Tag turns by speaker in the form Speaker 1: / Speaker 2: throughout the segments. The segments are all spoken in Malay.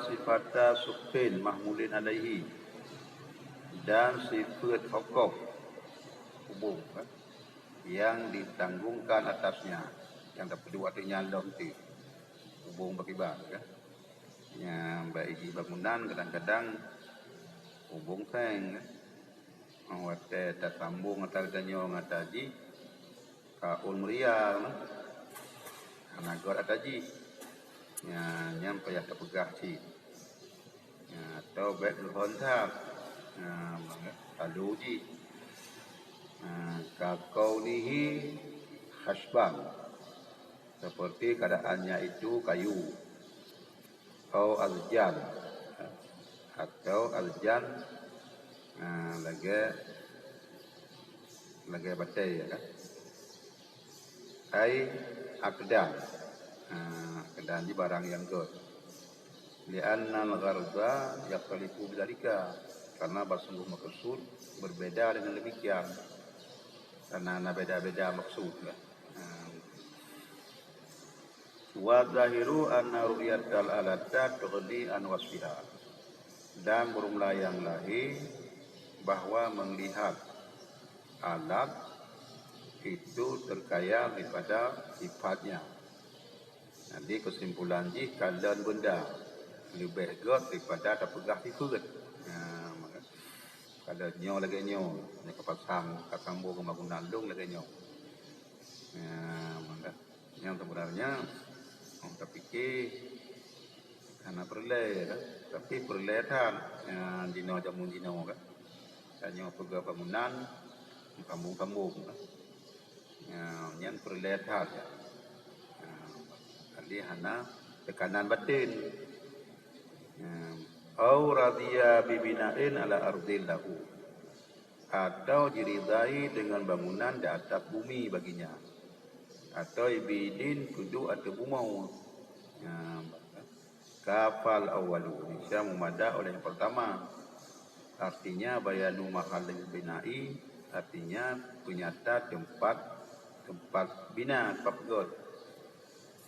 Speaker 1: sifata sukhin mahmulin alaihi, dan sifat hukum hubung yang ditanggungkan atasnya, yang dapat diwatinya lonti hubung berkibar yang bagi bangunan kadang-kadang hubung seng awate tersambung atau danyo ngataji kaul meriah anagor ataji nyampe ya terpegah si atau baik berhontak lalu ji kakaulihi khasban, seperti keadaannya itu kayu, atau aljan, lagi batai ya kan, ai akdan, akdan di barang yang good, lianna al-gharza yakhtalifu bidzalika, karena bersungguh maksud berbeda dengan demikian. Karena beda-beda maksud lah. Wa zahiru anna ru'yatal alata tughni an wasfiha. Dan berumlah yang lain bahwa melihat alat itu terkaya daripada sifatnya. Jadi kesimpulan ji kalian benda lebih good daripada terpegah sifat. Kada nyo lagi nyo, ni kapasang kakambo kemagunan dong lagi nyo. Yang sebenarnya orang terfikir karena perle, tapi perletan dino jamun dino kan. Kanyo pega bangunan kampung-kampung. Yang perletan. Kali hana tekanan batin. Au radhiya bibina'in ala ardil lahu, atau diridai dengan bangunan di atas bumi baginya, atau ibidin kudu atau bumau. Kafal awalu bisa memada oleh yang pertama, artinya bayanu mahallil bina'i, artinya penyata tempat bina, tempat god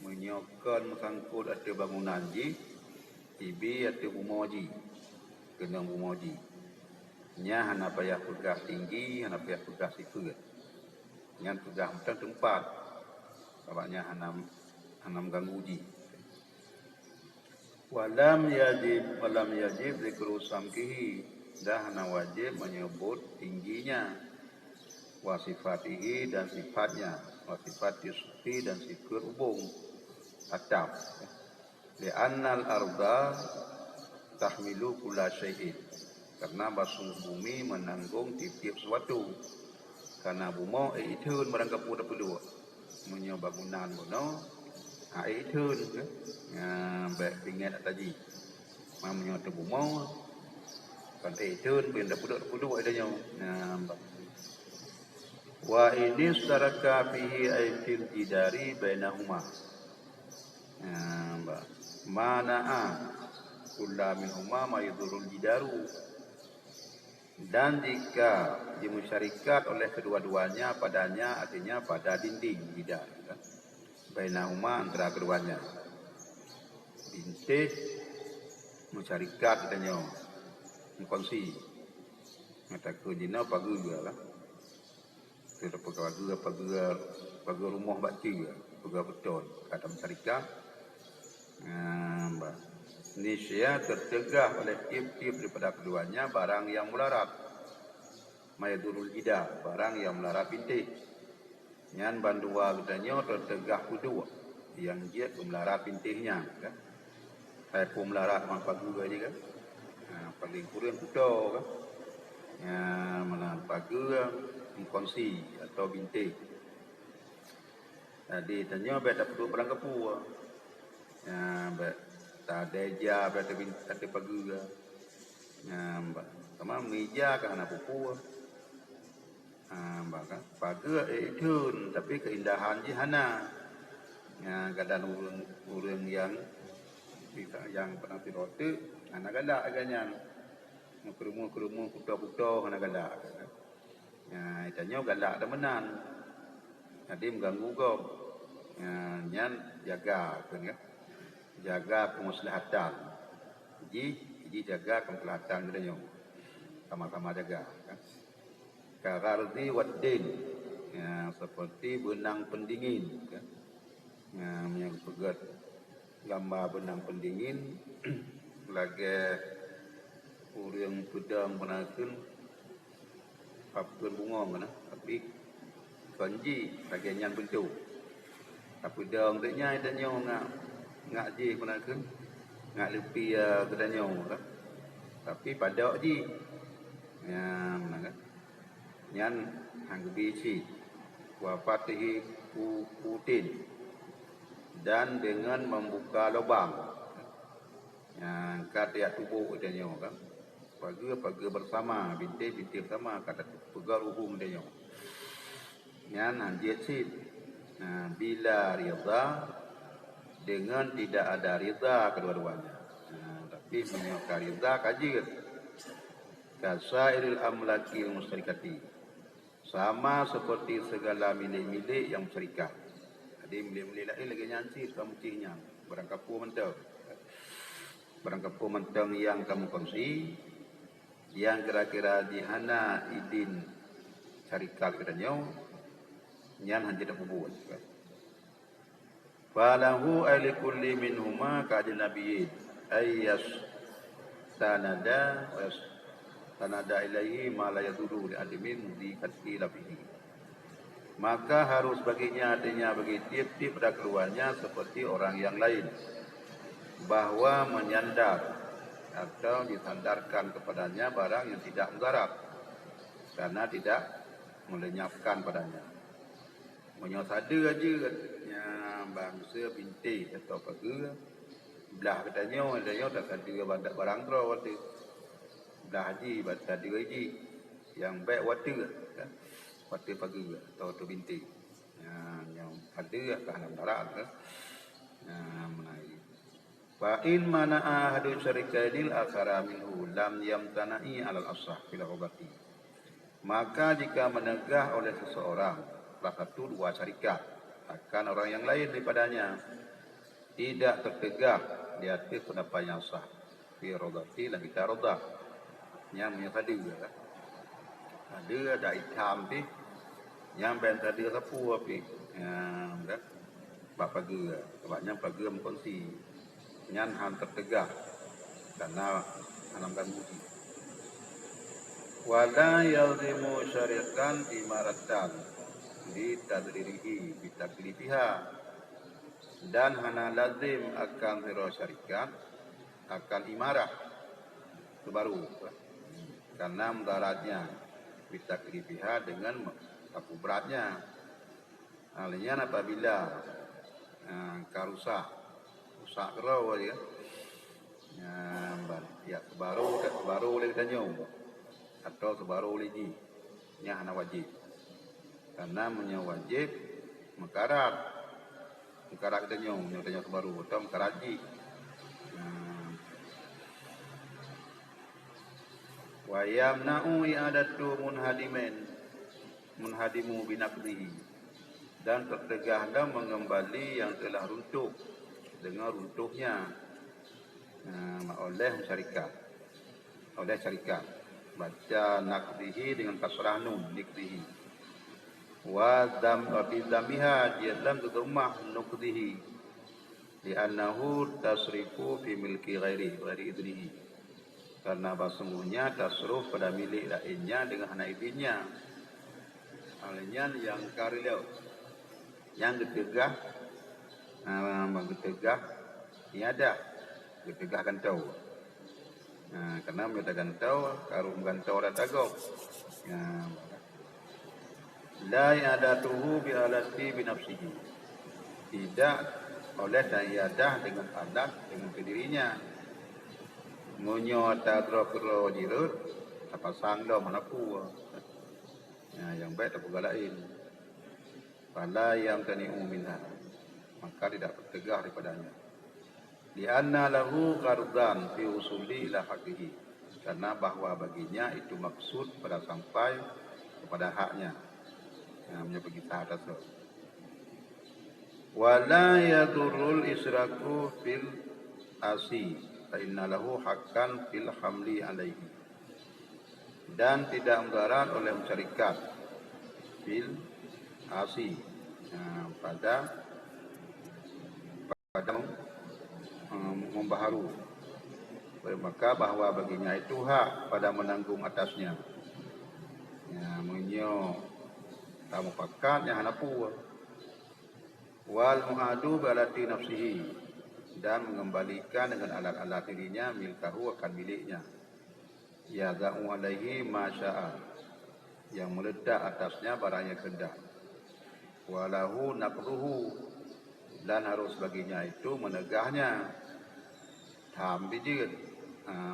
Speaker 1: menyokon sangkut atau bangunan ji ibi atau bumoji, kena bumoji. Nya hana payah pegah tinggi, hana payah pegah sifat. Yang pegah macam tempat, sebabnya hanam ganggu ji. Walam yajib zikru samkihi, dah hana wajib menyebut tingginya, wasifatihi dan sifatnya, wasifat yusfi dan sifat hubung atap. Li'annal arda tahmilu kulla syai'in, karena basung bumi menanggung tiap-tiap sesuatu. Karena bumi itun merangkap udah perlu menyo bangunan bono itun baik pingat tadi menyo tu bumi kan itun pindah perlu adanya wa ini saraka fihi aitil jidari bainahuma mana'a kulla minhuma ma yadurul jidaru, dan jika dimusyarikat oleh kedua-duanya padanya, artinya pada dinding jidar kan? Bainahuma antara keduanya, dinding musyarikat katanya mengkongsi mata kujina pagi juga lah, kita pagi rumah bakti pagi betul kata musyarikat. Nisya tercegah oleh tiap-tiap daripada keduanya barang yang melarat, mayadurul jida, barang yang melarat bintik. Yang bandua katanya tercegah kudu yang dia melarat bintiknya kan. Saya pun melarat mang pagu tadi kan. Paling kurang kuda kan. Mana pagu mengkongsi atau bintik. Jadi tanya bet tak perlu barang kepu. Bet tak ada ja bet ada pagu ke. Sama meja kan anak pupu. Bahkan pagu itu tapi keindahan je hana. Kadang urang yang pernah tirote anak galak agaknya. Kerumu kuda-kuda anak galak. Itanya galak demenan. Jadi mengganggu kau. Nyan jaga kan ya. Jaga kemaslahatan. Ji jaga kemelihatan kita nyo. Sama-sama jaga. Kan? Karardi waddin. Ya, seperti benang pendingin. Kan? Ya, yang pegat gambar benang pendingin. Lagi urang pedang penaken. Papun bunga mana. Tapi kanji lagi nyan bentuk. Tapi dong deknya itu nyo ngak ji penaken. Ngak lepi kedanya kan. Tapi pada ji ya mana kan nyan hang bisi wa fatihi putin dan dengan membuka lubang yang kata tubuh kedanya kan pagi bersama binti bersama kata pegar hubung kedanya nyan hanjit sit bila rida dengan tidak ada rida kedua-duanya. Tapi menyokar rida kajir. Kasairil amlaki musyrikati. Sama seperti segala milik-milik yang syarikat. Jadi milik-milik lain lagi nyanci kamu cihnya. Barang kapu mentang. Barang kapu mentang yang kamu kongsi. Yang kira-kira dihana idin syarikat katanya. Nyan hanjit apa buat. Falahu ay likulli minhuma ka'adil nabiyyin ayyas tanada wa tanada ilaihi ma la yaduru li adimin di katila bihi. Maka harus baginya adanya bagi tiap-tiap pada keluarnya seperti orang yang lain bahwa menyandar atau disandarkan kepadanya barang yang tidak mudarat karena tidak melenyapkan padanya. Menyosada aja bangsa binti atau pagar belah katanya tak ada barang draw waktu belah haji baca dia haji yang baik waktu kan waktu pagar atau binti yang ada kahana darat kan menai fa in mana ahadu syarikainil akhara minhu lam yamtana'i alal asah fil ubati. Maka jika menegah oleh seseorang salah satu dua syarikat akan orang yang lain daripadanya tidak tertegak di atas pendapat yang sah fi radati dan kita radah yang menyesadi kan ada itam ti yang ben tadi sapu api kan bapa ge sebabnya pagi mengkongsi nyan han tertegak karena anamkan muji wala yalzimu syarikan imaratan di tadririhi bitaklifiha dan hana lazim akan zero syarikat akan imarah baru karena mudaratnya bitaklifiha dengan aku beratnya alanya apabila karusak rusak kerau ya sebaru oleh danyong atau sebaru oleh ji nya hana wajib karena menyawajib mekarat kita nyong baru atau mekaraji wa yamna'u i'adatu munhadimu binaqdihi dan tertegahlah mengembali yang telah runtuh dengan runtuhnya oleh syarikat baca naqdihi dengan kasrah nun nikdihi wa bidamiha dalam rumah nuqdihi li'annahu tasrifu fi milki ghairi idnihi karena sesungguhnya tasruf pada milik lainnya dengan hana izinnya alanya yang karilau yang getegah tiada getegah kan tahu karena menyatakan tahu karum gantau dah tagau la yadatuhu bi alati bi nafsihi tidak oleh dayadah dengan adat dengan dirinya ngonyo tadro kro jirut apa sangdo manapu yang baik tak lain fala yang tani'u minha maka tidak tertegah daripadanya li anna lahu qardan fi usuli ila haqqihi karena bahwa baginya itu maksud pada sampai kepada haknya namanya begitu atas wala yadurul israku fil asi fa inna lahu haqqan fil hamli alaihi. Dan tidak mudarat oleh syarikat fil asi, pada membaharu, maka bahwa baginya itu hak pada menanggung atasnya. Menyo tamu pakat yang hanapu wal muadu balati nafsihi, dan mengembalikan dengan alat-alat dirinya milkahu akan miliknya. Ya za'u alaihi masya'a, yang meledak atasnya barang yang kehendak. Walahu naqruhu, dan harus baginya itu menegahnya. Tham bijir,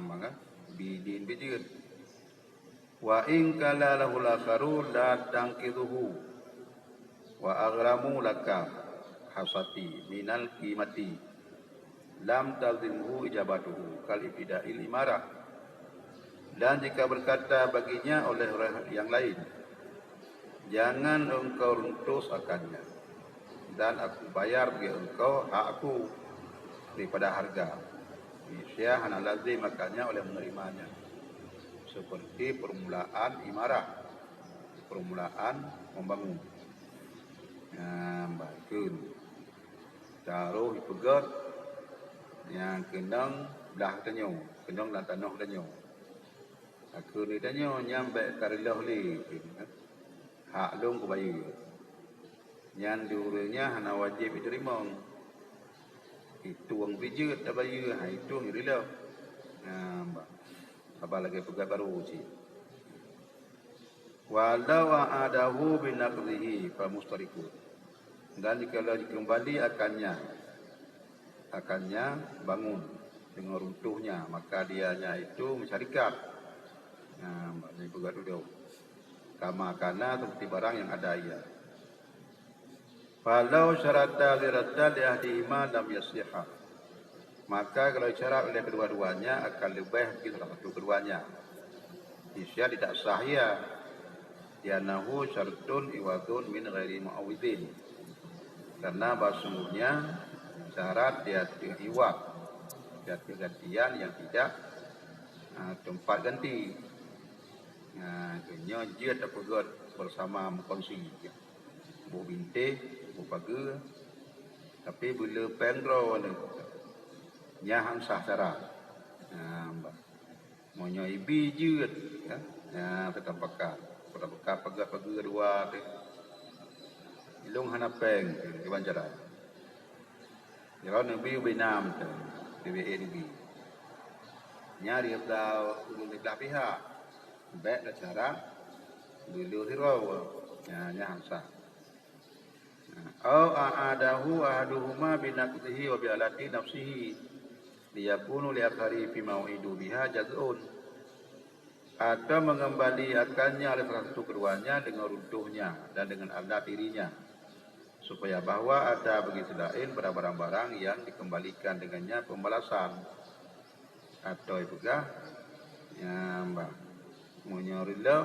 Speaker 1: maka bidin bijir. Wa in kala lahu lakharu la tanqidhuhu wa aghramu laka hasati minal qimati lam tazimhu ijabatuhu kal ibtida'il imarah. Dan jika berkata baginya oleh orang yang lain, jangan engkau runtus akannya, dan aku bayar bagi engkau hakku daripada harga. Nisya hana lazim makanya oleh menerimanya. Seperti permulaan imarah, permulaan membangun. Bakun taruh pegat yang kenang belah tanyo, kenang dan tanah tanyo. Aku ni tanyo nyampe karilah li, hak long kebayu. Yang diurangnya hana wajib diterima. Itu ang bijut tak bayu, itu ang rila. Apa lagi pegat baru si. Walau adahu binaqdihi fa mustariku. Dan jika kembali akannya bangun dengan runtuhnya, maka dianya itu mensyarikat. Ini pegat dulu. Kama kana seperti barang yang ada ia. Falau syarata liraddal li ahdihima lam yasihha. Maka kalau syarat oleh kedua-duanya akan lebih dari salah satu keduanya. Isya tidak sah ya. Dianahu syartun iwadun min ghairi mu'awidin. Karena bahasanya syarat dia iwad, dia gantian yang tidak tempat ganti. Kenya dia tak pegat bersama mengkongsi. Bu bintik, bu pagar. Tapi bila pendro nya hang sah syarat. Monya ibi jeut ya. Tetap pakat. Pagar dua tu. Ilung hana peng di banjaran. Kalau nabi ubinam tu, DBA. Nyari belau ulun belah pihak. Baik dah cara bila hirau nya hang sah. Au a'adahu ahaduhuma binaqdihi wa bi'alati nafsihi liyakunu liakhari fi mau'idu biha jaz'un. Atau mengembalikannya oleh salah satu keduanya dengan runtuhnya dan dengan alat dirinya, supaya bahwa ada bagi selain pada barang-barang yang dikembalikan dengannya pembalasan. Atau juga menyorilah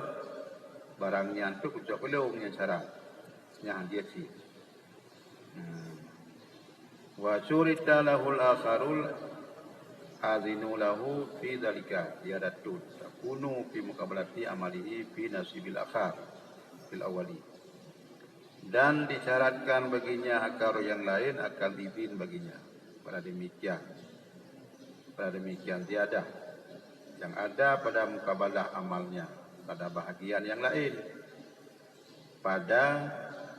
Speaker 1: barangnya itu kucak belum yang syarat yang dia si. Wa syurita lahul akharul azinu lahu fi dzalika yadatun takunu fi muqabalati amalihi fi nasibil akhar fil awali. Dan disyaratkan baginya akar yang lain akan izin baginya. Pada demikian tiada yang ada pada mukabalah amalnya pada bahagian yang lain pada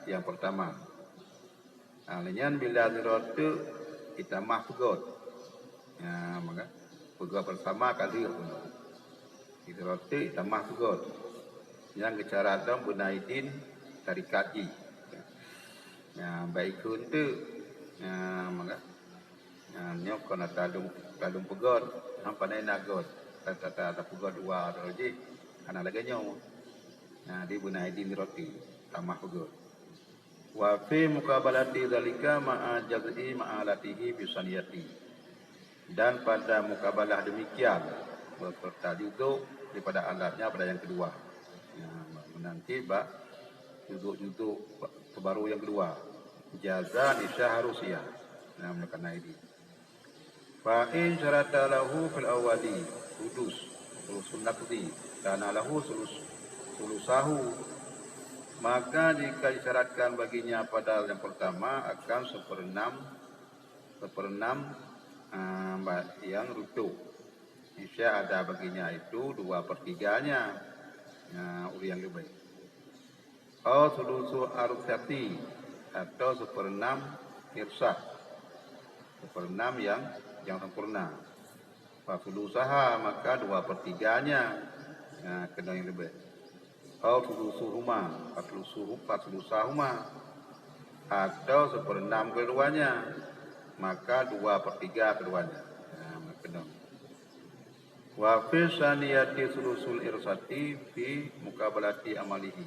Speaker 1: yang pertama. Alinyan bila diratu kita mah pegot. Maka pegot bersama kali pun. Diratu kita mah pegot. Yang kecara dom bunaidin dari kaji. Baik untuk maka nyok kena talung pegot hampa nagot tata pegot dua roji ana lagi nyok. Di bunaidin roti tamah pegot. Wa fi muqabalati dzalika ma'a jaz'i ma'alatihi bisaniyati. Dan pada mukabalah demikian berserta duduk daripada alatnya pada yang kedua. Nanti duduk terbaru yang kedua. Jaza nisya harusia. Menekan ini. Fa in syarata lahu fil awali sulusun naqdi kana lahu sulusahu, maka jika disyaratkan baginya pada yang pertama akan seperenam yang rutuh. Insya ada baginya itu 2/3-nya yang lebih. Atau sulusu arusyati atau seperenam irsah, seperenam yang sempurna. Fasulusaha maka 2/3-nya kena yang lebih. Atau sulusuhuma fasulusahuma atau seperenam keduanya maka 2/3 keduanya kena. Wa fi saniyati sulusul irsati fi mukabalati amalihi,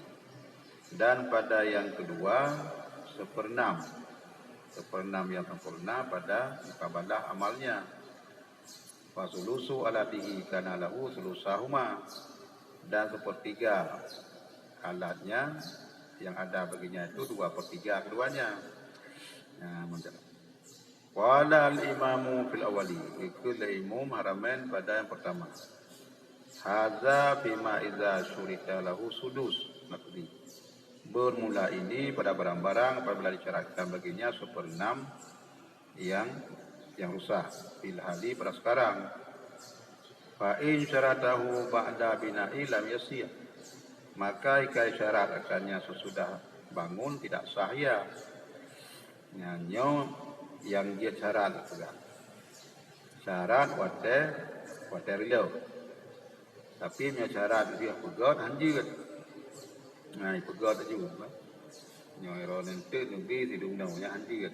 Speaker 1: dan pada yang kedua seperenam yang sempurna pada mukabalah amalnya. Wa sulusu alatihi kana lahu sulusahuma, dan 1/3 alatnya yang ada baginya itu 2/3 keduanya. Wala al-imamu fil awali, ikut imam haramain pada yang pertama. Hadza bima idza syurita lahu sudus naqdi. Bermula ini pada barang-barang apabila disyaratkan baginya 1/6 yang rusak fil hali pada sekarang. Fa in syaratahu ba'da bina'i lam yasih, maka jika syarat akannya sesudah bangun tidak sah ya. Nyanyo yang dia syarat wate rilau, tapi nya syarat dia pegot anjir. Nah, pegot juga. Nyo nente nabi tidung nya anjir.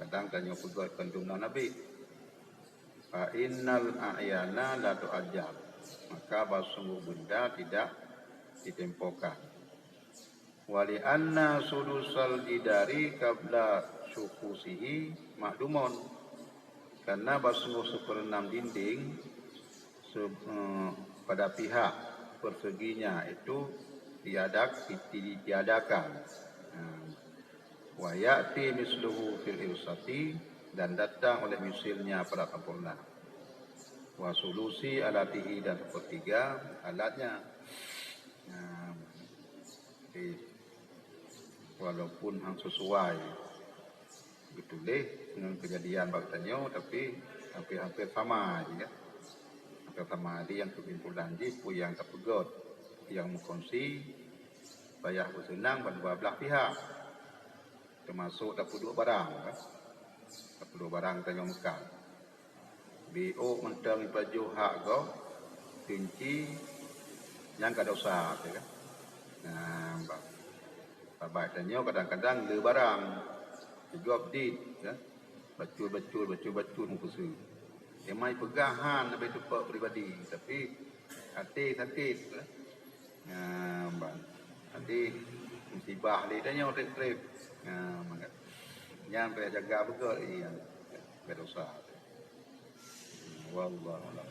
Speaker 1: Kadang tanya pegot kandung nabi. Fa innal a'yana la tu'ajjal, maka sungguh benda tidak ditempokan. Wali anna sudusal jidari qabla syukusihi makdumun, karena sungguh 1/6 dinding pada pihak perseginya itu ditiadakan. Wa ya'ti misluhu fil irsati, dan datang oleh misilnya pada sempurna. Wa sulusi alatihi, dan 1/3 alatnya. Walaupun hang sesuai betul dengan kejadian baktanya, tapi hampir sama aja. Hampir sama aja yang kesimpulan jipu yang terpegot, yang mengkongsi bayar bersenang berdua belah pihak, termasuk dapat 2 barang kan? Dapat 2 barang tanya Mekah. BO mentang baju hak go kunci yang kada usah kan. Bapak tanya kadang-kadang le barang jawab dit ya. Bacul mengkusu. Yang mai pegahan lebih tepat pribadi, tapi hati sakit ya. Nanti musibah dia tanya trip. Yang jaga betul yang berdosa. Wallahu a'lam.